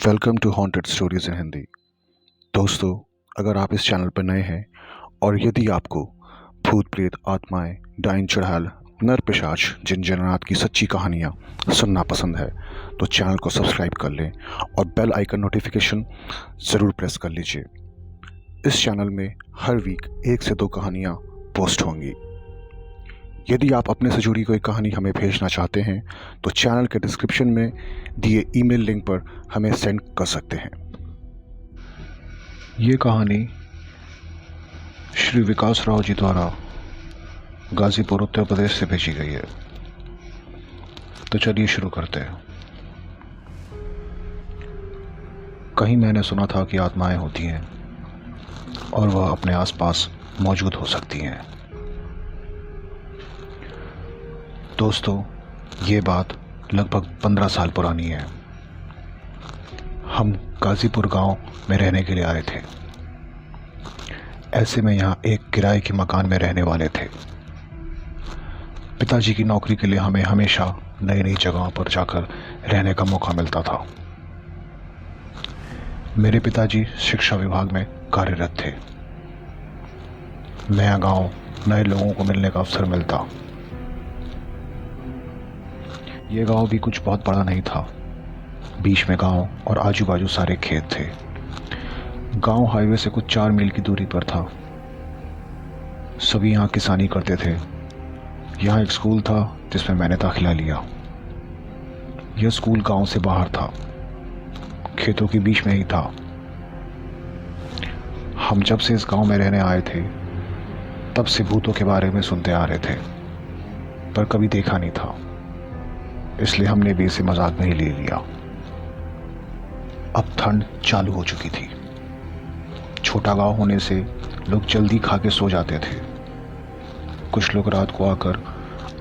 Welcome to haunted stories इन हिंदी। दोस्तों, अगर आप इस चैनल पर नए हैं और यदि आपको भूत प्रेत आत्माएं, डाइन चुड़ैल, नर पिशाच, जिन जन्नात की सच्ची कहानियाँ सुनना पसंद है तो चैनल को सब्सक्राइब कर लें और बेल आइकन नोटिफिकेशन ज़रूर प्रेस कर लीजिए। इस चैनल में हर वीक 1 से 2 कहानियाँ पोस्ट होंगी। यदि आप अपने से जुड़ी कोई कहानी हमें भेजना चाहते हैं तो चैनल के डिस्क्रिप्शन में दिए ईमेल लिंक पर हमें सेंड कर सकते हैं। ये कहानी श्री विकास राव जी द्वारा गाज़ीपुर उत्तर प्रदेश से भेजी गई है। तो चलिए शुरू करते हैं। कहीं मैंने सुना था कि आत्माएं होती हैं और वह अपने आसपास मौजूद हो सकती हैं। दोस्तों, ये बात लगभग 15 साल पुरानी है। हम गाज़ीपुर गांव में रहने के लिए आए थे। ऐसे में यहाँ एक किराए के मकान में रहने वाले थे। पिताजी की नौकरी के लिए हमें हमेशा नई नई जगहों पर जाकर रहने का मौका मिलता था। मेरे पिताजी शिक्षा विभाग में कार्यरत थे। नया गांव, नए लोगों को मिलने का अवसर मिलता। ये गांव भी कुछ बहुत बड़ा नहीं था। बीच में गांव और आजू बाजू सारे खेत थे। गांव हाईवे से कुछ 4 मील की दूरी पर था। सभी यहाँ किसानी करते थे। यहाँ एक स्कूल था जिसमें मैंने दाखिला लिया। यह स्कूल गांव से बाहर था, खेतों के बीच में ही था। हम जब से इस गांव में रहने आए थे तब से भूतों के बारे में सुनते आ रहे थे, पर कभी देखा नहीं था, इसलिए हमने भी इसे मजाक में ही ले लिया। अब ठंड चालू हो चुकी थी। छोटा गांव होने से लोग जल्दी खा के सो जाते थे। कुछ लोग रात को आकर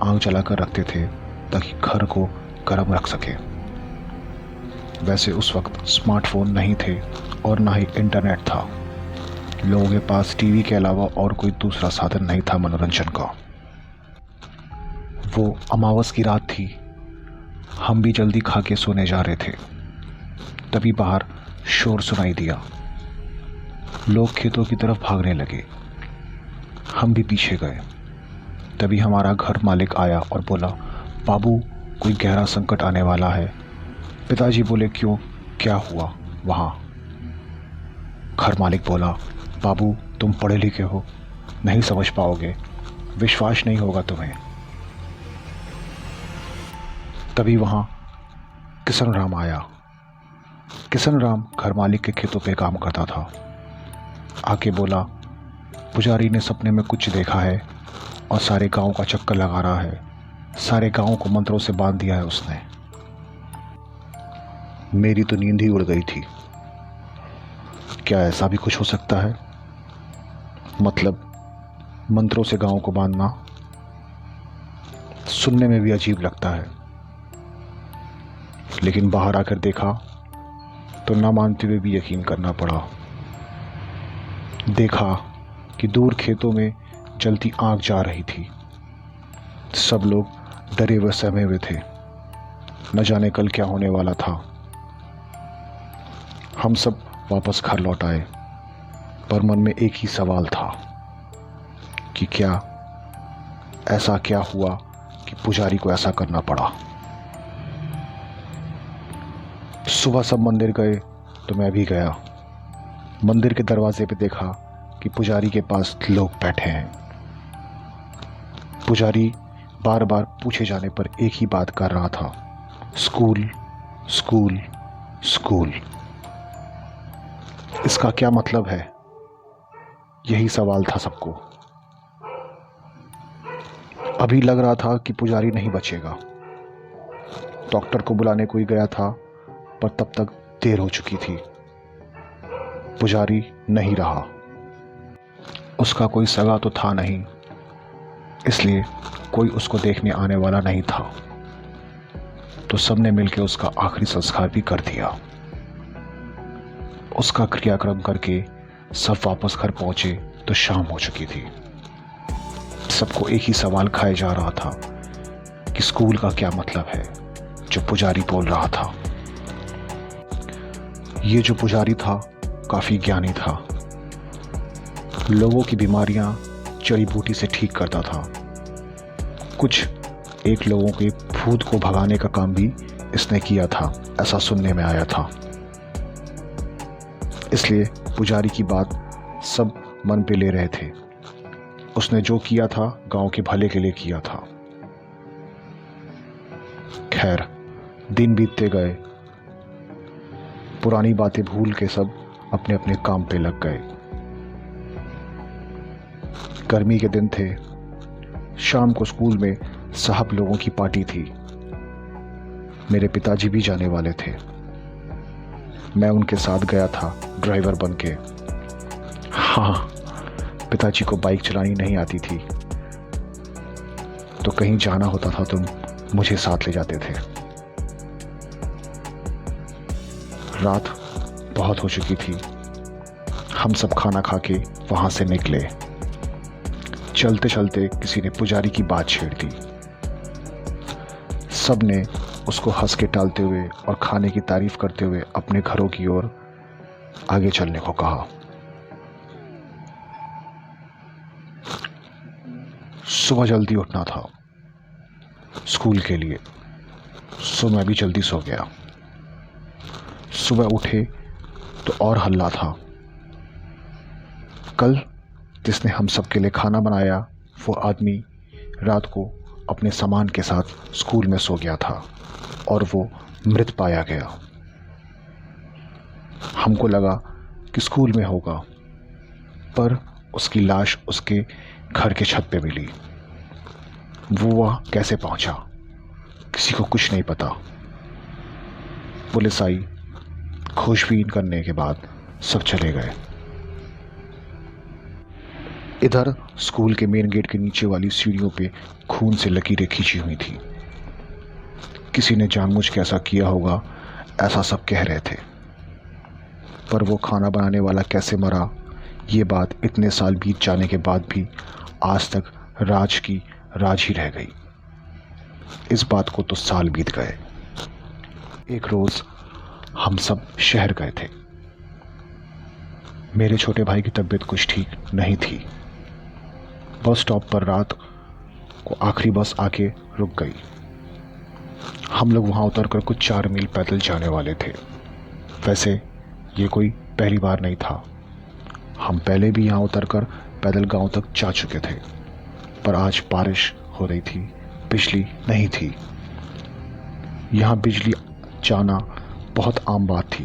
आग जलाकर रखते थे ताकि घर को गर्म रख सके। वैसे उस वक्त स्मार्टफोन नहीं थे और ना ही इंटरनेट था। लोगों के पास टीवी के अलावा और कोई दूसरा साधन नहीं था मनोरंजन का। वो अमावस की रात थी। हम भी जल्दी खा के सोने जा रहे थे, तभी बाहर शोर सुनाई दिया। लोग खेतों की तरफ भागने लगे। हम भी पीछे गए। तभी हमारा घर मालिक आया और बोला, बाबू, कोई गहरा संकट आने वाला है। पिताजी बोले, क्यों, क्या हुआ वहाँ? घर मालिक बोला, बाबू, तुम पढ़े लिखे हो, नहीं समझ पाओगे, विश्वास नहीं होगा तुम्हें। तभी वहाँ किशन राम आया। किशन राम घर मालिक के खेतों पे काम करता था। आके बोला, पुजारी ने सपने में कुछ देखा है और सारे गांव का चक्कर लगा रहा है। सारे गांव को मंत्रों से बांध दिया है उसने। मेरी तो नींद ही उड़ गई थी। क्या ऐसा भी कुछ हो सकता है? मतलब मंत्रों से गांव को बांधना सुनने में भी अजीब लगता है, लेकिन बाहर आकर देखा तो ना मानते हुए भी यकीन करना पड़ा। देखा कि दूर खेतों में जलती आग जा रही थी। सब लोग डरे व सहमे हुए थे। न जाने कल क्या होने वाला था। हम सब वापस घर लौट आए, पर मन में एक ही सवाल था कि क्या ऐसा क्या हुआ कि पुजारी को ऐसा करना पड़ा। सुबह सब मंदिर गए तो मैं भी गया। मंदिर के दरवाजे पे देखा कि पुजारी के पास लोग बैठे हैं। पुजारी बार बार पूछे जाने पर एक ही बात कर रहा था, स्कूल, स्कूल, स्कूल। इसका क्या मतलब है? यही सवाल था सबको। अभी लग रहा था कि पुजारी नहीं बचेगा। डॉक्टर को बुलाने कोई गया था, पर तब तक देर हो चुकी थी। पुजारी नहीं रहा। उसका कोई सगा तो था नहीं, इसलिए कोई उसको देखने आने वाला नहीं था। तो सबने मिलकर उसका आखिरी संस्कार भी कर दिया। उसका क्रियाक्रम करके सब वापस घर पहुंचे तो शाम हो चुकी थी। सबको एक ही सवाल खाए जा रहा था कि स्कूल का क्या मतलब है जो पुजारी बोल रहा था। ये जो पुजारी था काफ़ी ज्ञानी था। लोगों की बीमारियां जड़ी बूटी से ठीक करता था। कुछ एक लोगों के भूत को भगाने का काम भी इसने किया था, ऐसा सुनने में आया था। इसलिए पुजारी की बात सब मन पे ले रहे थे। उसने जो किया था गांव के भले के लिए किया था। खैर, दिन बीतते गए। पुरानी बातें भूल के सब अपने अपने काम पे लग गए। गर्मी के दिन थे। शाम को स्कूल में साहब लोगों की पार्टी थी। मेरे पिताजी भी जाने वाले थे। मैं उनके साथ गया था ड्राइवर बन के। हाँ, पिताजी को बाइक चलानी नहीं आती थी, तो कहीं जाना होता था तो मुझे साथ ले जाते थे। रात बहुत हो चुकी थी। हम सब खाना खा के वहां से निकले। चलते चलते किसी ने पुजारी की बात छेड़ दी। सब ने उसको हंस के टालते हुए और खाने की तारीफ करते हुए अपने घरों की ओर आगे चलने को कहा। सुबह जल्दी उठना था स्कूल के लिए, सो मैं भी जल्दी सो गया। सुबह उठे तो और हल्ला था। कल जिसने हम सब के लिए खाना बनाया वो आदमी रात को अपने सामान के साथ स्कूल में सो गया था और वो मृत पाया गया। हमको लगा कि स्कूल में होगा, पर उसकी लाश उसके घर के छत पे मिली। वो वहाँ कैसे पहुंचा किसी को कुछ नहीं पता। पुलिस आई, खोजबीन करने के बाद सब चले गए। इधर स्कूल के मेन गेट के नीचे वाली सीढ़ियों पे खून से लकीरें खींची हुई थी। किसी ने जानबूझ के ऐसा किया होगा, ऐसा सब कह रहे थे। पर वो खाना बनाने वाला कैसे मरा, ये बात इतने साल बीत जाने के बाद भी आज तक राज की राज ही रह गई। इस बात को तो साल बीत गए। एक रोज हम सब शहर गए थे। मेरे छोटे भाई की तबीयत कुछ ठीक नहीं थी। बस स्टॉप पर रात को आखिरी बस आके रुक गई। हम लोग वहां उतरकर कुछ 4 मील पैदल जाने वाले थे। वैसे ये कोई पहली बार नहीं था। हम पहले भी यहाँ उतरकर पैदल गांव तक जा चुके थे, पर आज बारिश हो रही थी, बिजली नहीं थी। यहाँ बिजली जाना बहुत आम बात थी।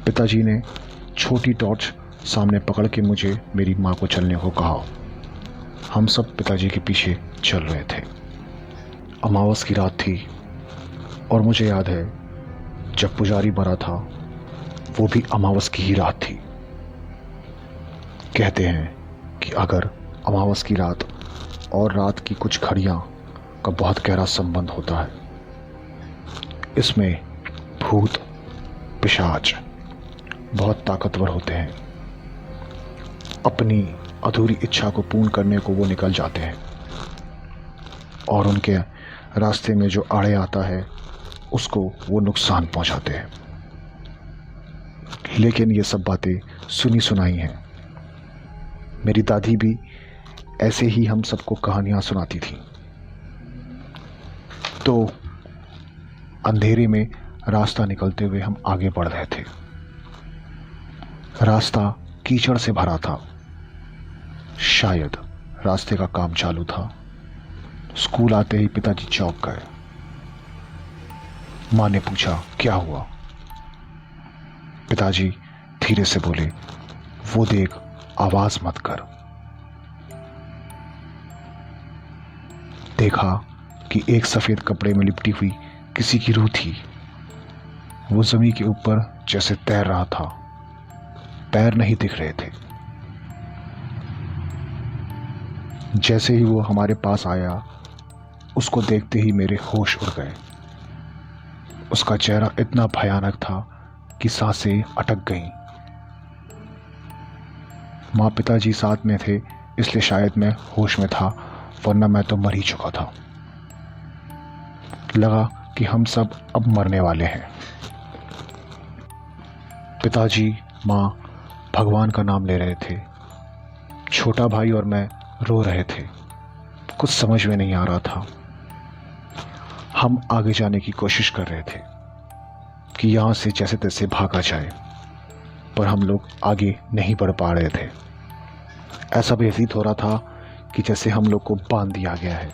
पिताजी ने छोटी टॉर्च सामने पकड़ के मुझे मेरी माँ को चलने को कहा। हम सब पिताजी के पीछे चल रहे थे। अमावस की रात थी और मुझे याद है जब पुजारी मरा था वो भी अमावस की ही रात थी। कहते हैं कि अगर अमावस की रात और रात की कुछ घड़ियां का बहुत गहरा संबंध होता है। इसमें भूत पिशाच बहुत ताकतवर होते हैं। अपनी अधूरी इच्छा को पूर्ण करने को वो निकल जाते हैं और उनके रास्ते में जो आड़े आता है उसको वो नुकसान पहुंचाते हैं। लेकिन ये सब बातें सुनी सुनाई हैं। मेरी दादी भी ऐसे ही हम सबको कहानियां सुनाती थी। तो अंधेरे में रास्ता निकलते हुए हम आगे बढ़ रहे थे। रास्ता कीचड़ से भरा था। शायद रास्ते का काम चालू था। स्कूल आते ही पिताजी चौंक गए। माँ ने पूछा, क्या हुआ? पिताजी धीरे से बोले, वो देख, आवाज मत कर। देखा कि एक सफेद कपड़े में लिपटी हुई किसी की रूह थी। वो जमीन के ऊपर जैसे तैर रहा था। पैर नहीं दिख रहे थे। जैसे ही वो हमारे पास आया, उसको देखते ही मेरे होश उड़ गए। उसका चेहरा इतना भयानक था कि सांसें अटक गईं। माँ पिताजी साथ में थे, इसलिए शायद मैं होश में था, वरना मैं तो मर ही चुका था। लगा कि हम सब अब मरने वाले हैं। पिताजी, माँ भगवान का नाम ले रहे थे। छोटा भाई और मैं रो रहे थे। कुछ समझ में नहीं आ रहा था। हम आगे जाने की कोशिश कर रहे थे कि यहाँ से जैसे तैसे भागा जाए, पर हम लोग आगे नहीं बढ़ पा रहे थे। ऐसा व्यतीत हो रहा था कि जैसे हम लोग को बांध दिया गया है।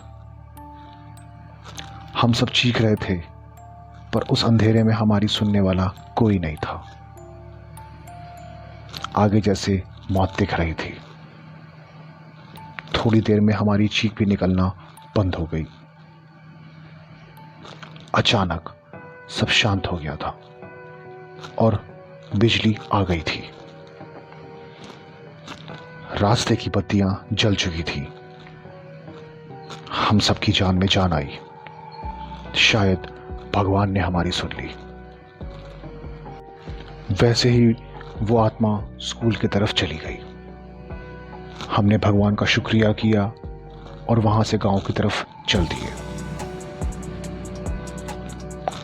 हम सब चीख रहे थे, पर उस अंधेरे में हमारी सुनने वाला कोई नहीं था। आगे जैसे मौत दिख रही थी। थोड़ी देर में हमारी चीख भी निकलना बंद हो गई। अचानक सब शांत हो गया था और बिजली आ गई थी। रास्ते की बत्तियां जल चुकी थी। हम सबकी जान में जान आई। शायद भगवान ने हमारी सुन ली। वैसे ही वो आत्मा स्कूल की तरफ चली गई। हमने भगवान का शुक्रिया किया और वहां से गांव की तरफ चल दिए।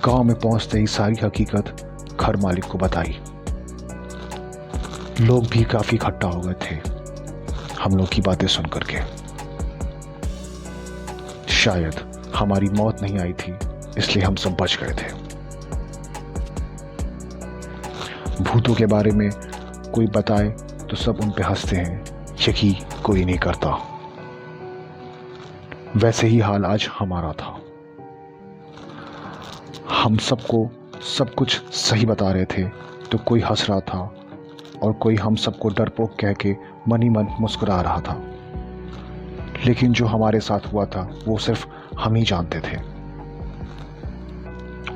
गांव में पहुंचते ही सारी हकीकत घर मालिक को बताई। लोग भी काफी इकट्ठा हो गए थे हम लोग की बातें सुन करके। शायद हमारी मौत नहीं आई थी, इसलिए हम सब बच गए थे। भूतों के बारे में कोई बताए तो सब उन पे हंसते हैं, यकीन कोई नहीं करता। वैसे ही हाल आज हमारा था। हम सबको सब कुछ सही बता रहे थे तो कोई हंस रहा था और कोई हम सबको डरपोक कह के मन ही मन मुस्कुरा रहा था। लेकिन जो हमारे साथ हुआ था वो सिर्फ हम ही जानते थे।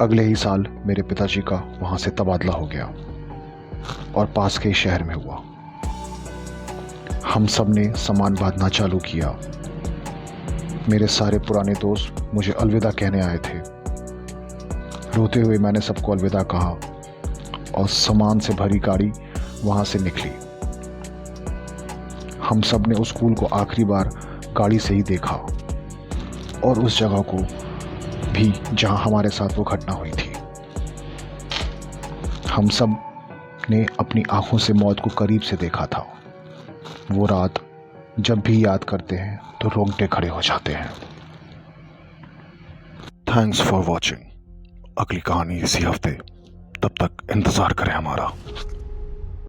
अगले ही साल मेरे पिताजी का वहां से तबादला हो गया और पास के शहर में हुआ। हम सब ने सामान बांधना चालू किया। मेरे सारे पुराने दोस्त मुझे अलविदा कहने आए थे। रोते हुए मैंने सबको अलविदा कहा और सामान से भरी गाड़ी वहां से निकली। हम सब ने उस स्कूल को आखिरी बार गाड़ी से ही देखा और उस जगह को भी जहां हमारे साथ वो घटना हुई थी। हम सब ने अपनी आंखों से मौत को करीब से देखा था। वो रात जब भी याद करते हैं तो रोंगटे खड़े हो जाते हैं। Thanks for watching. अगली कहानी इसी हफ्ते। तब तक इंतज़ार करें हमारा।